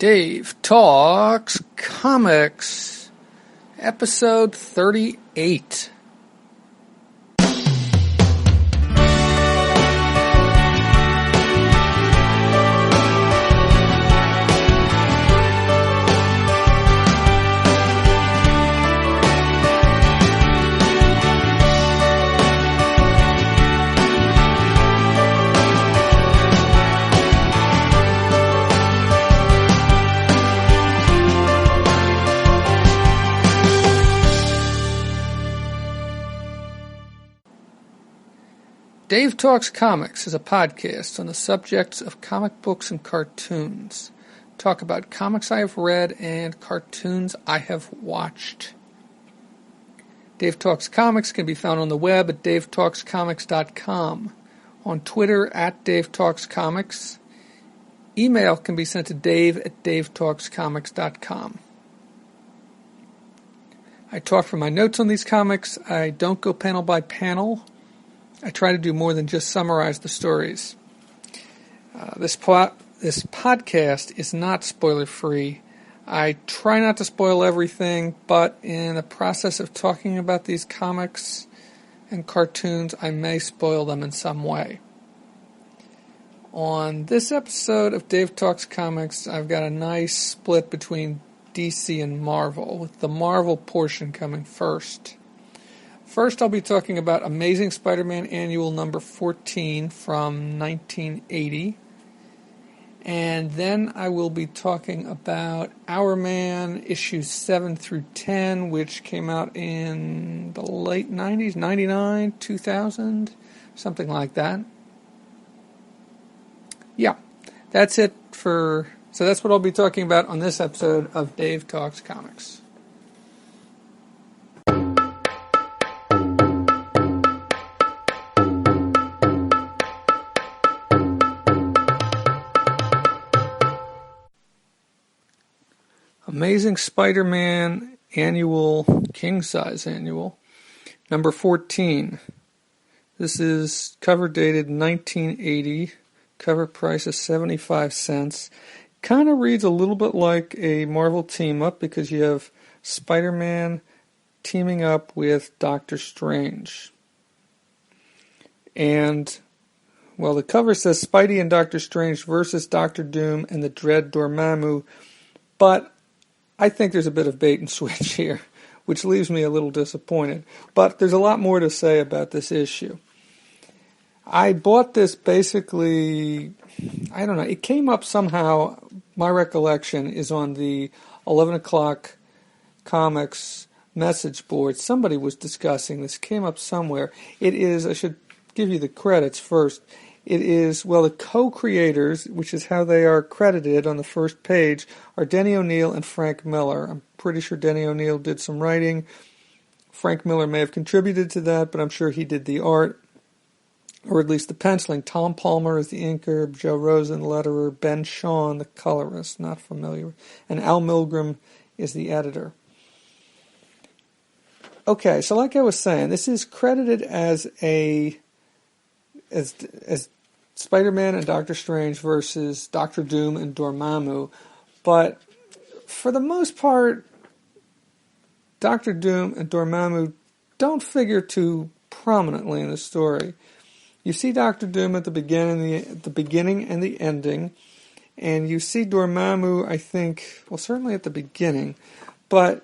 Dave Talks Comics, episode 38. Dave Talks Comics is a podcast on the subjects of comic books and cartoons. Talk about comics I have read and cartoons I have watched. Dave Talks Comics can be found on the web at davetalkscomics.com, on Twitter at Dave Talks Comics. Email can be sent to dave@davetalkscomics.com. I talk from my notes on these comics. I don't go panel by panel. I try to do more than just summarize the stories. This podcast is not spoiler-free. I try not to spoil everything, but in the process of talking about these comics and cartoons, I may spoil them in some way. On this episode of Dave Talks Comics, I've got a nice split between DC and Marvel, with the Marvel portion coming first. First, I'll be talking about Amazing Spider-Man Annual number 14 from 1980. And then I will be talking about Hourman issues 7 through 10, which came out in the late 90s, 99, 2000, something like that. Yeah, that's it so that's what I'll be talking about on this episode of Dave Talks Comics. Amazing Spider-Man Annual, King-Size Annual, number 14. This is cover dated 1980. Cover price is 75 cents. Kind of reads a little bit like a Marvel team-up because you have Spider-Man teaming up with Doctor Strange. And, well, the cover says Spidey and Doctor Strange versus Doctor Doom and the Dread Dormammu, but I think there's a bit of bait and switch here, which leaves me a little disappointed. But there's a lot more to say about this issue. I bought this basically, I don't know, it came up somehow, my recollection is on the 11 o'clock comics message board. Somebody was discussing this, came up somewhere. It is, I should give you the credits first. It is, well, the co-creators, which is how they are credited on the first page, are Denny O'Neil and Frank Miller. I'm pretty sure Denny O'Neil did some writing. Frank Miller may have contributed to that, but I'm sure he did the art, or at least the penciling. Tom Palmer is the inker, Joe Rosen, letterer, Ben Shawn, the colorist, not familiar, and Al Milgrom is the editor. Okay, so like I was saying, this is credited as Spider-Man and Doctor Strange versus Doctor Doom and Dormammu, but for the most part, Doctor Doom and Dormammu don't figure too prominently in the story. You see Doctor Doom at the beginning and the ending, and you see Dormammu, I think, well, certainly at the beginning, but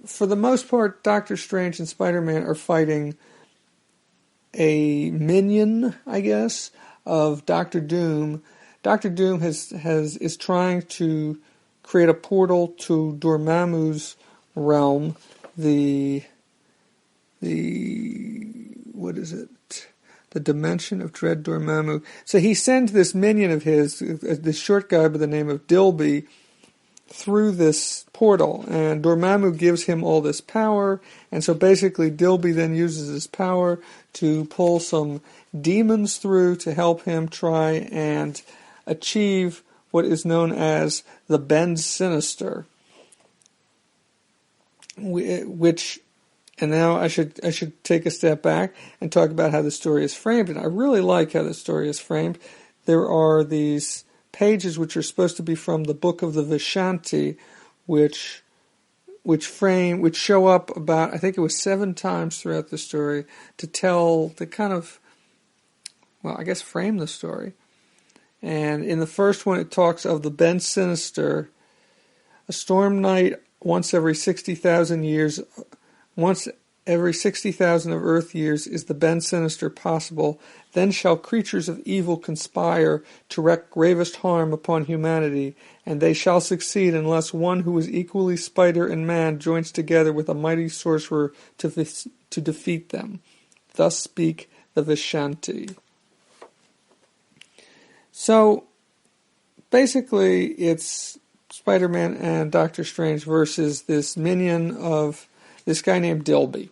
for the most part, Doctor Strange and Spider-Man are fighting a minion, I guess, of Doctor Doom. Doctor Doom is trying to create a portal to Dormammu's realm, the dimension of Dread Dormammu. So he sends this minion of his, this short guy by the name of Dilby, through this portal, and Dormammu gives him all this power, and so basically Dilby then uses his power to pull some demons through to help him try and achieve what is known as the Bend Sinister, which, and now I should take a step back and talk about how the story is framed, and I really like how the story is framed. There are these pages which are supposed to be from the Book of the Vishanti, which show up about, I think it was 7 times throughout the story, to kind of, well, I guess frame the story. And in the first one, it talks of the Ben Sinister, a storm night once every 60,000 years. Once every 60,000 of Earth years is the Ben Sinister possible. Then shall creatures of evil conspire to wreak gravest harm upon humanity, and they shall succeed unless one who is equally spider and man joins together with a mighty sorcerer to defeat them. Thus speak the Vishanti. So, basically, it's Spider-Man and Doctor Strange versus this minion of this guy named Dilby.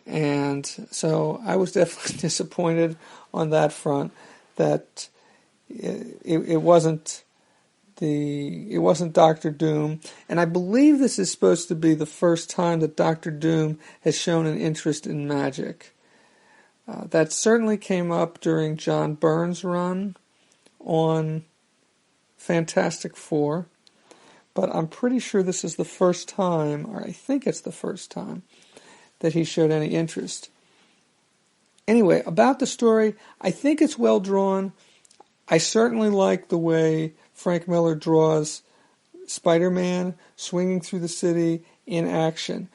And so I was definitely disappointed on that front that it wasn't Doctor Doom. And I believe this is supposed to be the first time that Doctor Doom has shown an interest in magic. That certainly came up during John Byrne's run on Fantastic Four, but I'm pretty sure this is the first time, or I think it's the first time, that he showed any interest. Anyway, about the story, I think it's well drawn. I certainly like the way Frank Miller draws Spider-Man swinging through the city in action.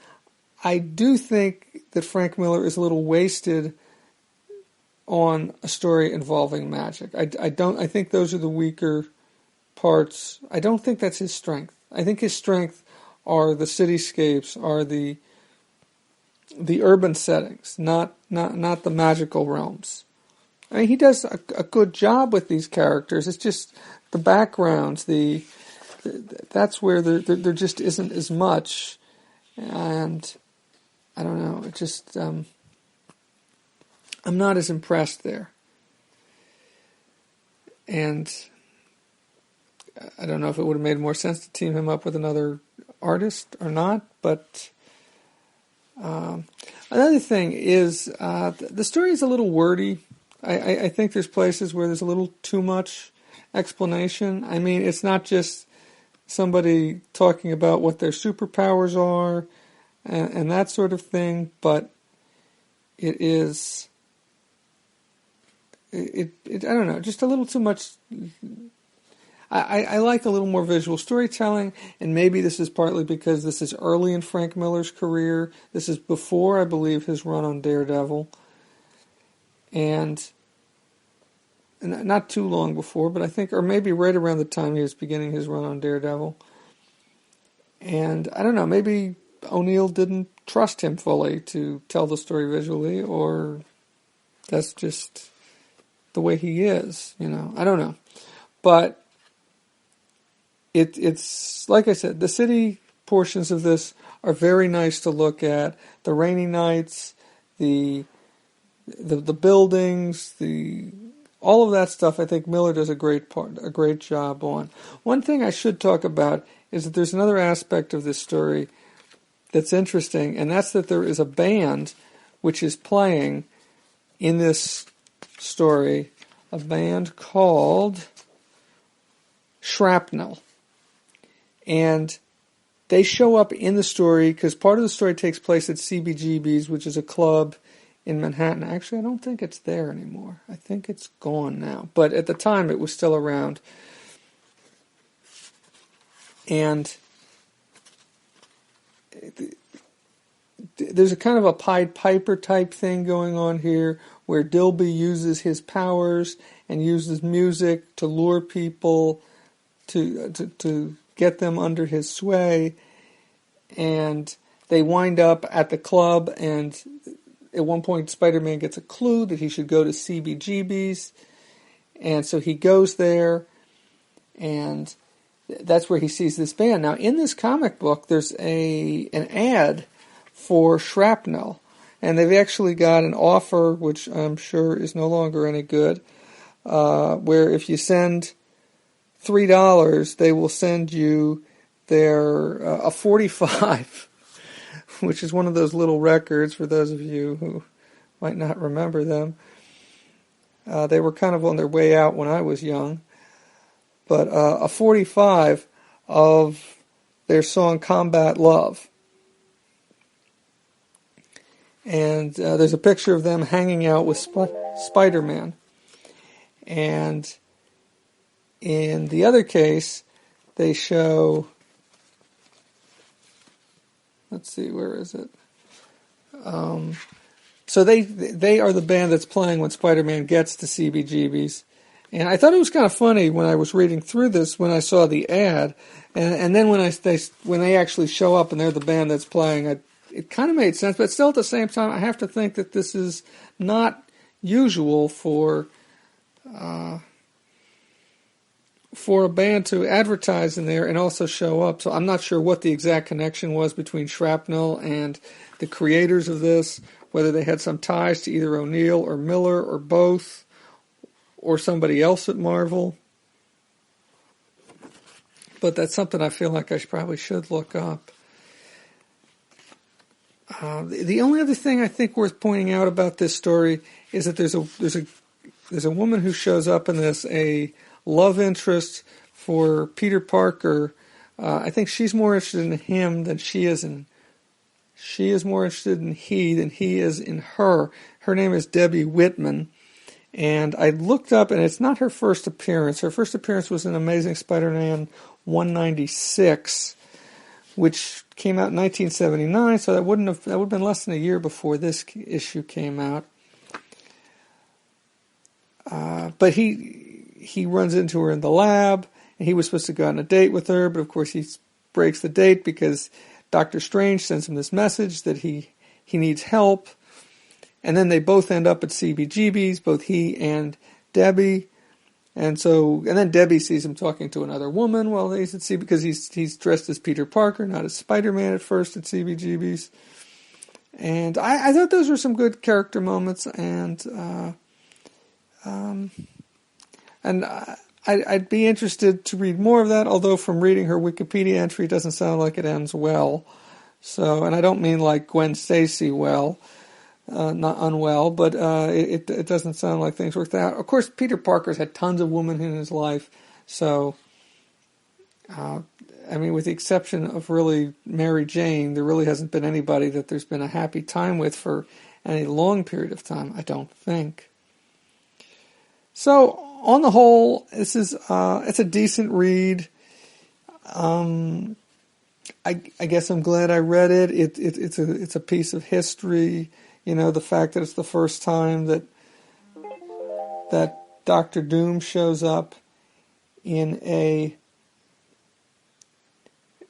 I do think that Frank Miller is a little wasted on a story involving magic. I think those are the weaker parts. I don't think that's his strength. I think his strength are the cityscapes, are the urban settings, not the magical realms. I mean, he does a good job with these characters. It's just the backgrounds, that's where there just isn't as much, and I don't know. It just I'm not as impressed there. And I don't know if it would have made more sense to team him up with another artist or not, but another thing is the story is a little wordy. I think there's places where there's a little too much explanation. I mean, it's not just somebody talking about what their superpowers are and that sort of thing, but it is... I don't know, just a little too much. I like a little more visual storytelling, and maybe this is partly because this is early in Frank Miller's career. This is before, I believe, his run on Daredevil. And not too long before, but I think, or maybe right around the time he was beginning his run on Daredevil. And I don't know, maybe O'Neill didn't trust him fully to tell the story visually, or that's just the way he is, I don't know. But it's like I said, the city portions of this are very nice to look at. The rainy nights, the buildings, all of that stuff. I think Miller does a great job on. One thing I should talk about is that there's another aspect of this story that's interesting, and that's that there is a band which is playing in this story, a band called Shrapnel. And they show up in the story because part of the story takes place at CBGB's, which is a club in Manhattan. Actually, I don't think it's there anymore. I think it's gone now. But at the time, it was still around. And there's a kind of a Pied Piper type thing going on here, where Dilby uses his powers and uses music to lure people to get them under his sway, and they wind up at the club, and at one point Spider-Man gets a clue that he should go to CBGB's, and so he goes there, and that's where he sees this band. Now, in this comic book, there's an ad for Shrapnel, and they've actually got an offer, which I'm sure is no longer any good, where if you send $3, they will send you a 45, which is one of those little records for those of you who might not remember them. They were kind of on their way out when I was young. but a 45 of their song Combat Love. And there's a picture of them hanging out with Spider-Man. And in the other case, they show, let's see, where is it? So they are the band that's playing when Spider-Man gets to CBGB's. And I thought it was kind of funny when I was reading through this, when I saw the ad, and then when they actually show up and they're the band that's playing, it kind of made sense. But still, at the same time, I have to think that this is not usual for a band to advertise in there and also show up. So I'm not sure what the exact connection was between Shrapnel and the creators of this, whether they had some ties to either O'Neill or Miller or both, or somebody else at Marvel. But that's something I feel like I probably should look up. The only other thing I think worth pointing out about this story is that there's a woman who shows up in this, a love interest for Peter Parker. I think she's more interested in him than she is in. She is more interested in he than he is in her. Her name is Debbie Whitman. And I looked up, and it's not her first appearance. Her first appearance was in Amazing Spider-Man 196, which came out in 1979. So that would have been less than a year before this issue came out. But he runs into her in the lab, and he was supposed to go on a date with her, but of course he breaks the date because Doctor Strange sends him this message that he needs help. And then they both end up at CBGB's, both he and Debbie. And then Debbie sees him talking to another woman while he's at CBGB's, because he's dressed as Peter Parker, not as Spider-Man at first at CBGB's. And I thought those were some good character moments, and I'd be interested to read more of that, although from reading her Wikipedia entry, it doesn't sound like it ends well. So, and I don't mean like Gwen Stacy well. Not unwell, but it doesn't sound like things worked out. Of course, Peter Parker's had tons of women in his life, so with the exception of really Mary Jane, there really hasn't been anybody that there's been a happy time with for any long period of time, I don't think. So, on the whole, this is it's a decent read. I guess I'm glad I read it. It's a piece of history. You know, the fact that it's the first time that Dr. Doom shows up in a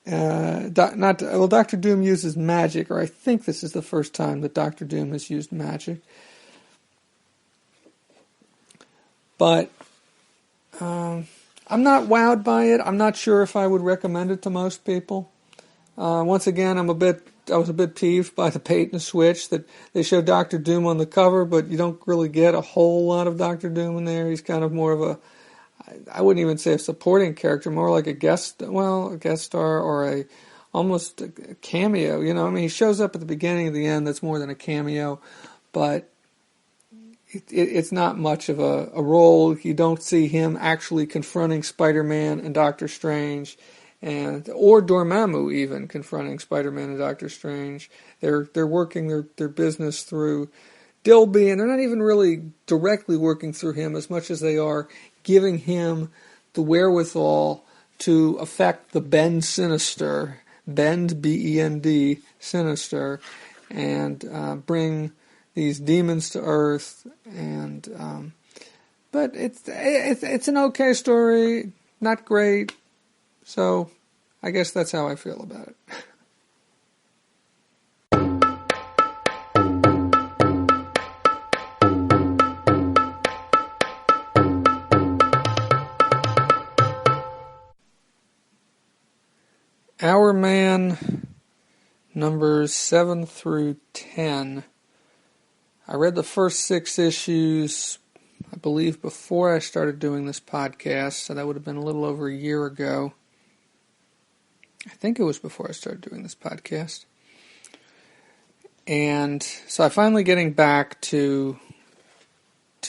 Dr. Doom uses magic, or I think this is the first time that Dr. Doom has used magic. But I'm not wowed by it. I'm not sure if I would recommend it to most people. Once again, I was a bit peeved by the bait and switch that they show Dr. Doom on the cover, but you don't really get a whole lot of Dr. Doom in there. He's kind of more of I wouldn't even say a supporting character, more like a guest star or almost a cameo. You know, I mean, he shows up at the beginning and the end. That's more than a cameo, but it's not much of a role. You don't see him actually confronting Spider-Man and Doctor Strange. Or Dormammu even confronting Spider-Man and Doctor Strange. They're working their business through Dilby, and they're not even really directly working through him as much as they are giving him the wherewithal to affect the Bend Sinister, Bend B-E-N-D Sinister, and bring these demons to Earth. And but it's an okay story, not great. So, I guess that's how I feel about it. Hourman numbers 7 through 10. I read the first 6 issues, I believe, before I started doing this podcast, so that would have been a little over a year ago. I think it was before I started doing this podcast. And so I'm finally getting back to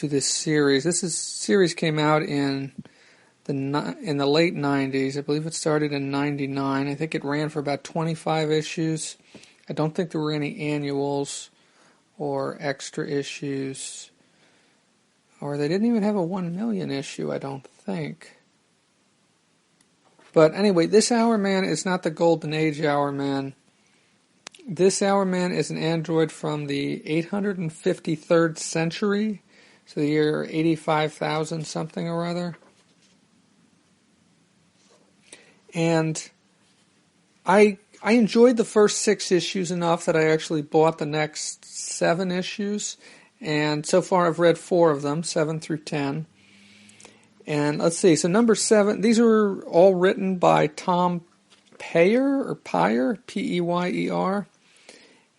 this series. Series came out in in the late 90s. I believe it started in 99. I think it ran for about 25 issues. I don't think there were any annuals or extra issues. Or they didn't even have a 1 million issue, I don't think. But anyway, this Hourman is not the Golden Age Hourman. This Hourman is an android from the 853rd century, so the year 85,000 something or other. And I enjoyed the first 6 issues enough that I actually bought the next 7 issues. And so far I've read 4 of them, 7 through 10. And let's see, so number 7, these are all written by Tom Peyer, P-E-Y-E-R.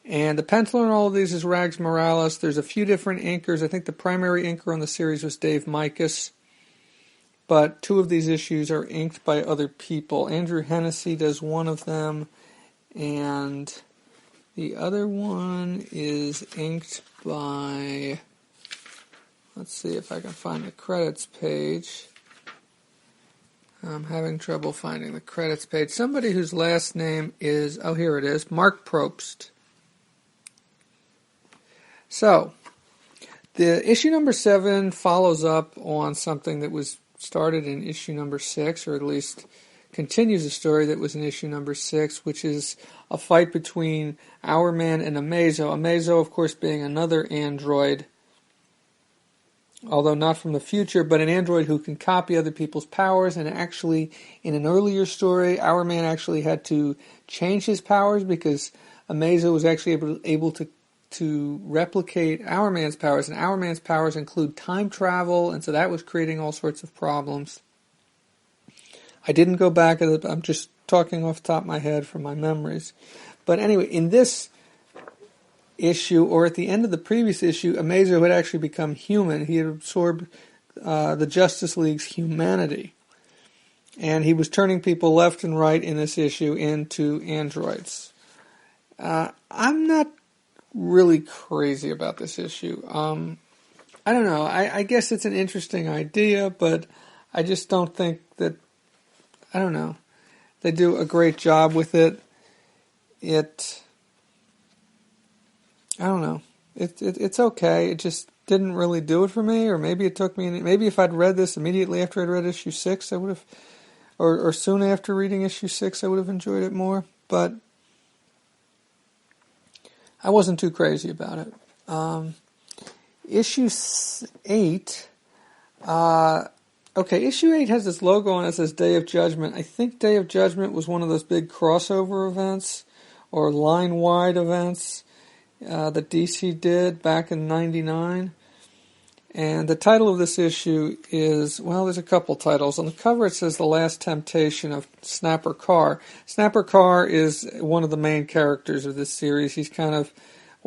And the penciler in all of these is Rags Morales. There's a few different inkers. I think the primary inker on the series was Dave Mikas. But 2 of these issues are inked by other people. Andrew Hennessy does one of them, and the other one is inked by, let's see if I can find the credits page. I'm having trouble finding the credits page. Somebody whose last name is, oh, here it is, Mark Probst. So, the issue number 7 follows up on something that was started in issue number 6, or at least continues a story that was in issue number 6, which is a fight between Hourman and Amazo. Amazo, of course, being another android, although not from the future, but an android who can copy other people's powers. And actually, in an earlier story, Hourman actually had to change his powers because Amazo was actually able to replicate Hourman's powers, and Hourman's powers include time travel, and so that was creating all sorts of problems. I didn't go back at it, I'm just talking off the top of my head from my memories. But anyway, in this issue, or at the end of the previous issue, Amazo had actually become human. He had absorbed the Justice League's humanity. And he was turning people left and right in this issue into androids. I'm not really crazy about this issue. I don't know. I guess it's an interesting idea, but I just don't think that, I don't know, they do a great job with it. I don't know. It's okay. It just didn't really do it for me, or maybe it took me, maybe if I'd read this immediately after I'd read issue 6, I would have, or soon after reading issue 6, I would have enjoyed it more, but I wasn't too crazy about it. Issue 8, issue 8 has this logo on it that says Day of Judgment. I think Day of Judgment was one of those big crossover events, or line-wide events, that DC did back in '99. And the title of this issue is, well, there's a couple titles. On the cover it says The Last Temptation of Snapper Carr. Snapper Carr is one of the main characters of this series. He's kind of,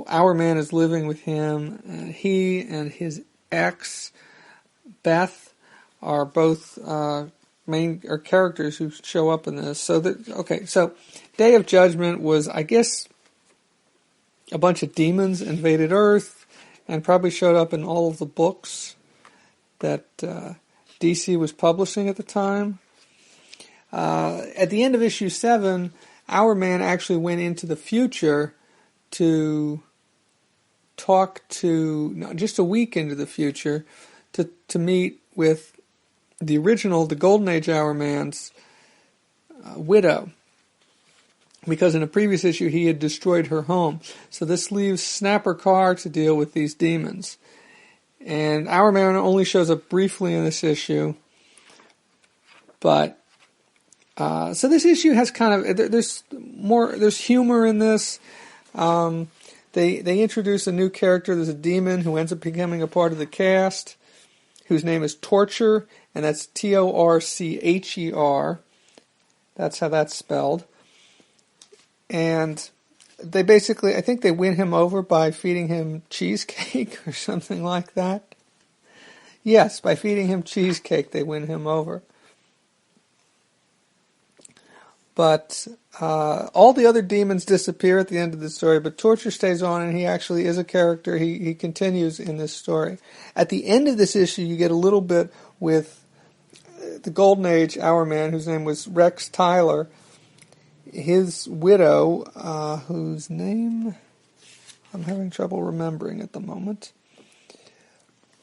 Hourman is living with him. He and his ex, Beth, are both main characters who show up in this. So Day of Judgment was, I guess, a bunch of demons invaded Earth, and probably showed up in all of the books that DC was publishing at the time. At the end of issue 7, Hourman actually went into the future to talk to, no, just a week into the future, to meet with the Golden Age Hourman's widow. Because in a previous issue he had destroyed her home. So this leaves Snapper Carr to deal with these demons. And Hourman only shows up briefly in this issue. But, so this issue has kind of, there's humor in this. They introduce a new character. There's a demon who ends up becoming a part of the cast, whose name is Torture, and that's Torcher. That's how that's spelled. And they basically, I think they win him over by feeding him cheesecake or something like that. Yes, by feeding him cheesecake, they win him over. But all the other demons disappear at the end of the story, but Torture stays on, and he actually is a character. He continues in this story. At the end of this issue, you get a little bit with the Golden Age Hourman, whose name was Rex Tyler, his widow, whose name I'm having trouble remembering at the moment,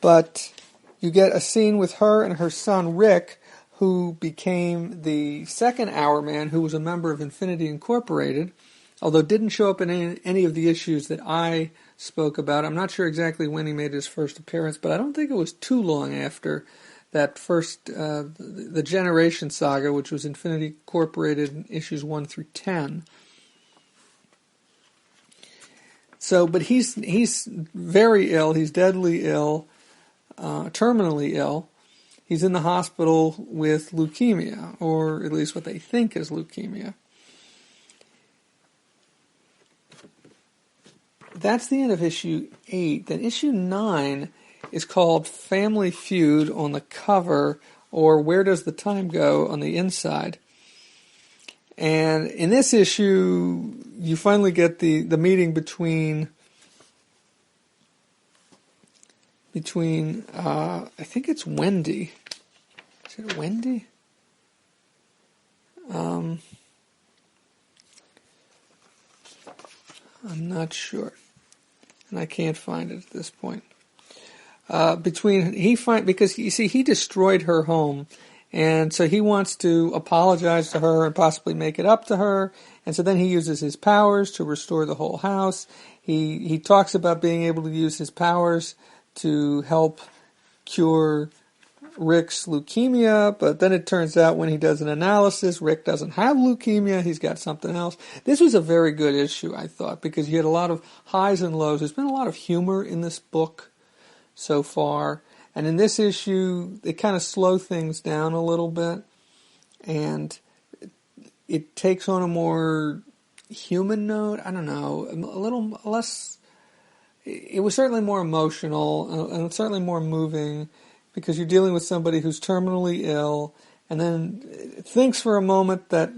but you get a scene with her and her son Rick, who became the second Hourman, who was a member of Infinity Incorporated, although didn't show up in any of the issues that I spoke about. I'm not sure exactly when he made his first appearance, but I don't think it was too long after that first, the Generation Saga, which was Infinity Incorporated in issues 1 through 10. So, but he's very ill. He's deadly ill, terminally ill. He's in the hospital with leukemia, or at least what they think is leukemia. That's the end of issue 8. Then issue 9 is called Family Feud on the cover, or Where Does the Time Go on the inside. And in this issue, you finally get the meeting between I think it's Wendy. Is it Wendy? I'm not sure, and I can't find it at this point. Because you see, he destroyed her home, and so he wants to apologize to her and possibly make it up to her, and so then he uses his powers to restore the whole house. He talks about being able to use his powers to help cure Rick's leukemia, but then it turns out when he does an analysis, Rick doesn't have leukemia, he's got something else. This was a very good issue, I thought, because you had a lot of highs and lows. There's been a lot of humor in this book so far, and in this issue, they kind of slow things down a little bit, and it takes on a more human note. I don't know, a little less. It was certainly more emotional, and certainly more moving, because you're dealing with somebody who's terminally ill, and then thinks for a moment that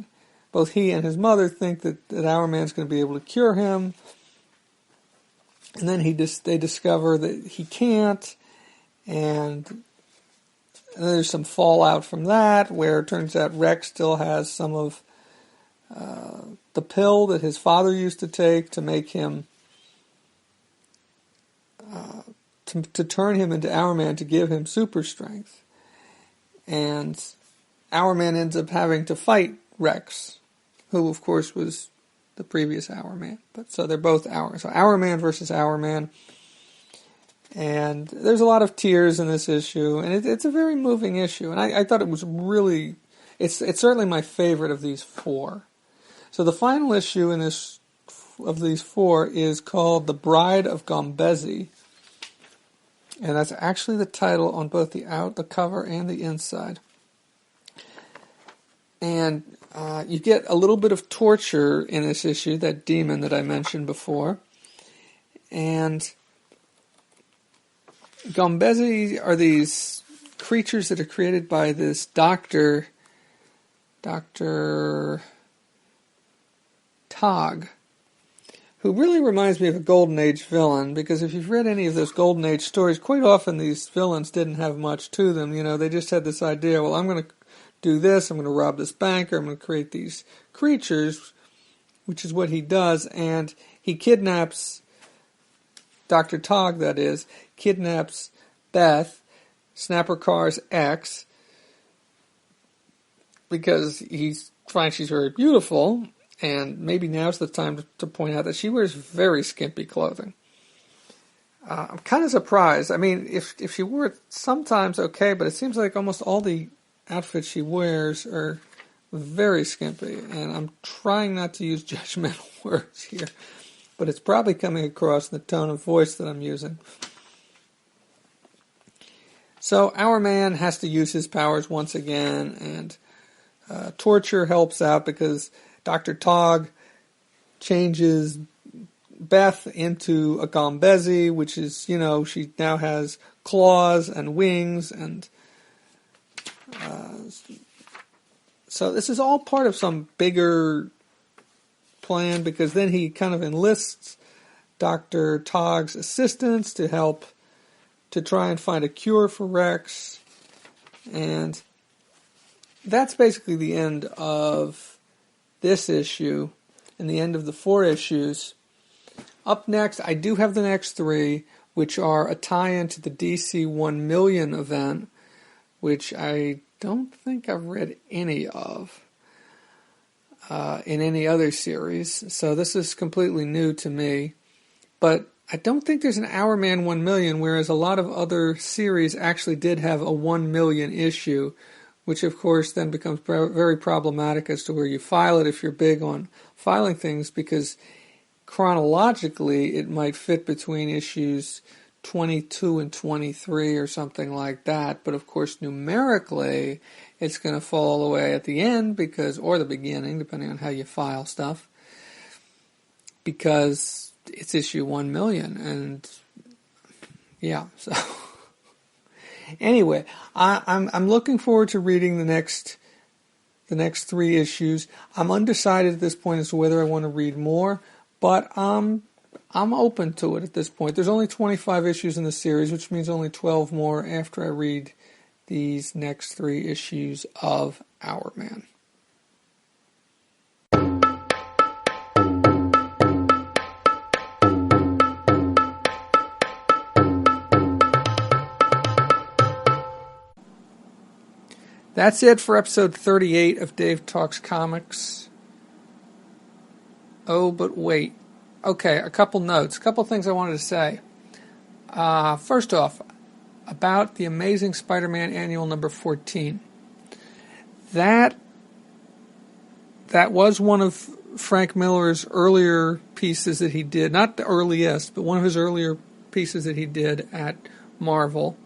both he and his mother think that Hourman's going to be able to cure him, and then they discover that he can't, and there's some fallout from that, where it turns out Rex still has some of the pill that his father used to take to make him to turn him into Hourman, to give him super strength. And Hourman ends up having to fight Rex, who of course was the previous Hourman. But so they're both Hourman. So Hourman versus Hourman. And there's a lot of tears in this issue, and it's a very moving issue. And I thought it was really, it's certainly my favorite of these 4. So the final issue in this of these 4 is called The Bride of Gombezi. And that's actually the title on both the cover and the inside. And you get a little bit of torture in this issue, that demon that I mentioned before. And Gombezi are these creatures that are created by this Dr. Tog, who really reminds me of a Golden Age villain, because if you've read any of those Golden Age stories, quite often these villains didn't have much to them. You know, they just had this idea, well, I'm going to do this, I'm going to rob this bank, or I'm going to create these creatures, which is what he does, and he kidnaps, Dr. Tog, that is, kidnaps Beth, Snapper Carr's ex, because he finds she's very beautiful, and maybe now's the time to point out that she wears very skimpy clothing. I'm kind of surprised. I mean, if she wore it sometimes, okay, but it seems like almost all the outfits she wears are very skimpy, and I'm trying not to use judgmental words here, but it's probably coming across in the tone of voice that I'm using. So Hourman has to use his powers once again, and torture helps out because Dr. Tog changes Beth into a Gombezi, which is, you know, she now has claws and wings, and so this is all part of some bigger plan, because then he kind of enlists Dr. Tog's assistance to help to try and find a cure for Rex, and that's basically the end of this issue and the end of the 4 issues. Up next, I do have the next 3, which are a tie-in to the DC 1 million event, which I don't think I've read any of in any other series. So this is completely new to me. But I don't think there's an Hourman 1 million, whereas a lot of other series actually did have a 1 million issue, which of course then becomes very problematic as to where you file it if you're big on filing things, because chronologically it might fit between issues 22 and 23 or something like that, but of course numerically it's going to fall all the way at the end, or the beginning, depending on how you file stuff, because it's issue 1 million, and yeah, so anyway, I'm looking forward to reading the next 3 issues. I'm undecided at this point as to whether I want to read more, but I'm open to it at this point. There's only 25 issues in the series, which means only 12 more after I read these next 3 issues of Hourman. That's it for episode 38 of Dave Talks Comics. Oh, but wait. Okay, a couple notes, a couple things I wanted to say. First off, about the Amazing Spider-Man Annual number 14. That was one of Frank Miller's earlier pieces that he did, not the earliest, but one of his earlier pieces that he did at Marvel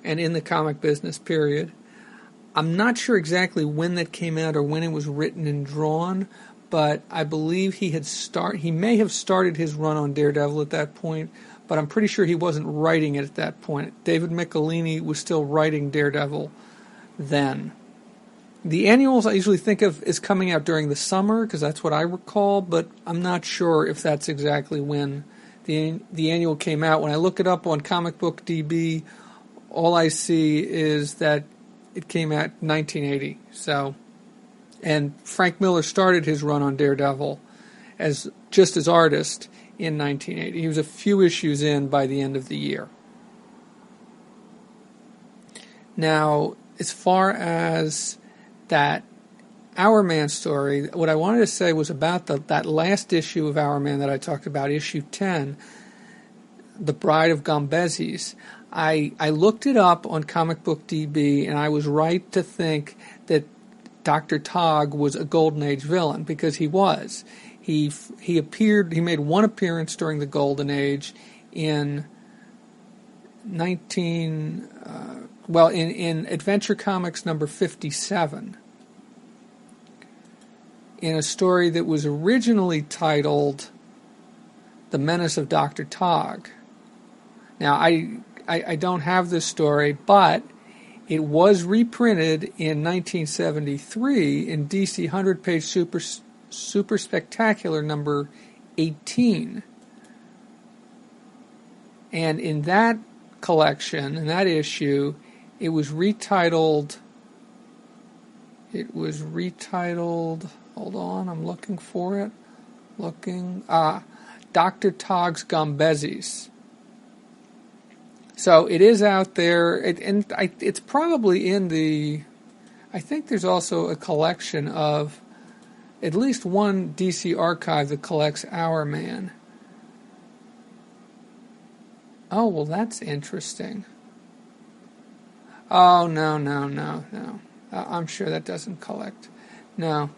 and in the comic business period. I'm not sure exactly when that came out or when it was written and drawn, but I believe he may have started his run on Daredevil at that point, but I'm pretty sure he wasn't writing it at that point. David Michelinie was still writing Daredevil then. The annuals I usually think of as coming out during the summer, because that's what I recall, but I'm not sure if that's exactly when the annual came out. When I look it up on Comic Book DB, all I see is that it came out in 1980. And Frank Miller started his run on Daredevil as artist in 1980. He was a few issues in by the end of the year. Now, as far as that Hourman story, what I wanted to say was about that last issue of Hourman that I talked about, issue 10, The Bride of Gombezes. I looked it up on Comic Book DB, and I was right to think that Dr. Tog was a Golden Age villain, because he was. He made one appearance during the Golden Age in in Adventure Comics number 57, in a story that was originally titled The Menace of Dr. Tog. Now, I don't have this story, but it was reprinted in 1973 in DC 100-page Super Spectacular number 18. And in that collection, in that issue, it was retitled, hold on, I'm looking for it. Dr. Tog's Gombezes. So it is out there, it's probably in I think there's also a collection of at least one DC archive that collects Hourman. Oh, well, that's interesting. Oh, no. I'm sure that doesn't collect. No.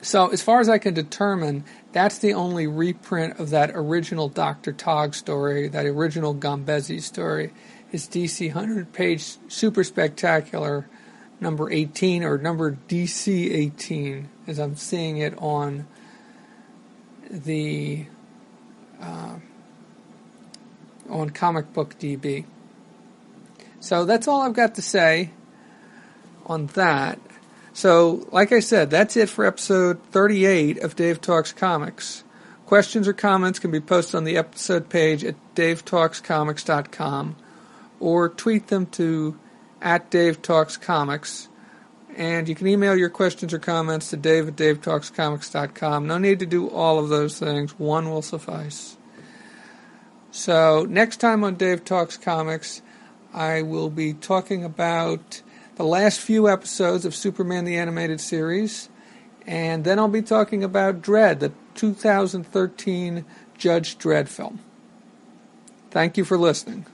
So, as far as I can determine, that's the only reprint of that original Dr. Tog story, that original Gombezes story. It's DC 100-page Super Spectacular number 18, or number DC 18, as I'm seeing it on the on Comic Book DB. So that's all I've got to say on that. So, like I said, that's it for episode 38 of Dave Talks Comics. Questions or comments can be posted on the episode page at davetalkscomics.com, or tweet them to at Dave Talks Comics. And you can email your questions or comments to dave@davetalkscomics.com. No need to do all of those things. One will suffice. So next time on Dave Talks Comics, I will be talking about the last few episodes of Superman the Animated Series. And then I'll be talking about Dredd, the 2013 Judge Dredd film. Thank you for listening.